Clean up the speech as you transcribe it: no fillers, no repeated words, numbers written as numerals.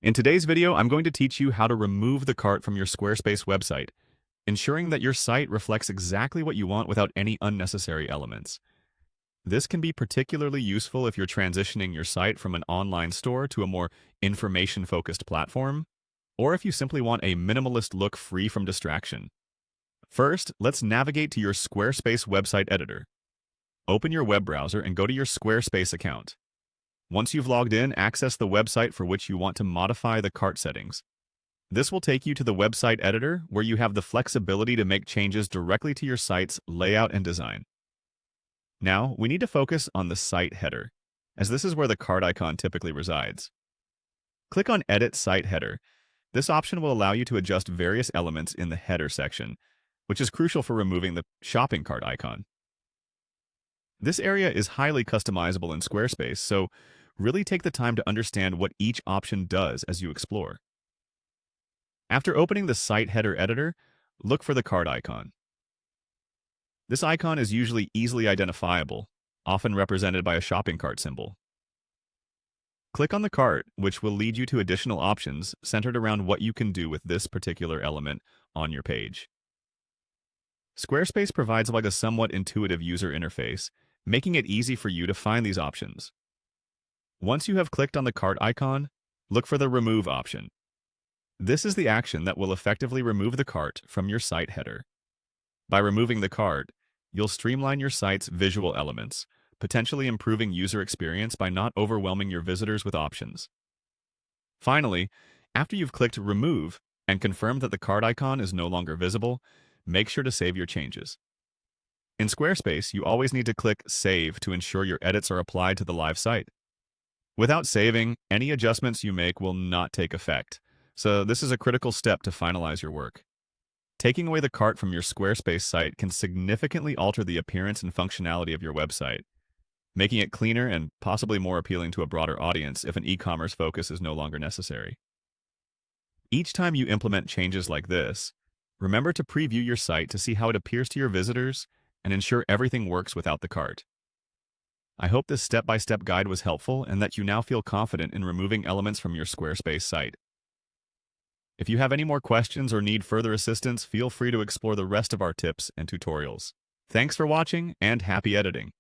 In today's video, I'm going to teach you how to remove the cart from your Squarespace website, ensuring that your site reflects exactly what you want without any unnecessary elements. This can be particularly useful if you're transitioning your site from an online store to a more information-focused platform, or if you simply want a minimalist look free from distraction. First, let's navigate to your Squarespace website editor. Open your web browser and go to your Squarespace account. Once you've logged in, access the website for which you want to modify the cart settings. This will take you to the website editor, where you have the flexibility to make changes directly to your site's layout and design. Now, we need to focus on the site header, as this is where the cart icon typically resides. Click on Edit Site Header. This option will allow you to adjust various elements in the header section, which is crucial for removing the shopping cart icon. This area is highly customizable in Squarespace, so really take the time to understand what each option does as you explore. After opening the Site Header Editor, look for the cart icon. This icon is usually easily identifiable, often represented by a shopping cart symbol. Click on the cart, which will lead you to additional options centered around what you can do with this particular element on your page. Squarespace provides a somewhat intuitive user interface, making it easy for you to find these options. Once you have clicked on the cart icon, look for the Remove option. This is the action that will effectively remove the cart from your site header. By removing the cart, you'll streamline your site's visual elements, potentially improving user experience by not overwhelming your visitors with options. Finally, after you've clicked Remove and confirmed that the cart icon is no longer visible, make sure to save your changes. In Squarespace, you always need to click Save to ensure your edits are applied to the live site. Without saving, any adjustments you make will not take effect, so this is a critical step to finalize your work. Taking away the cart from your Squarespace site can significantly alter the appearance and functionality of your website, making it cleaner and possibly more appealing to a broader audience if an e-commerce focus is no longer necessary. Each time you implement changes like this, remember to preview your site to see how it appears to your visitors and ensure everything works without the cart. I hope this step-by-step guide was helpful and that you now feel confident in removing elements from your Squarespace site. If you have any more questions or need further assistance, feel free to explore the rest of our tips and tutorials. Thanks for watching, and happy editing!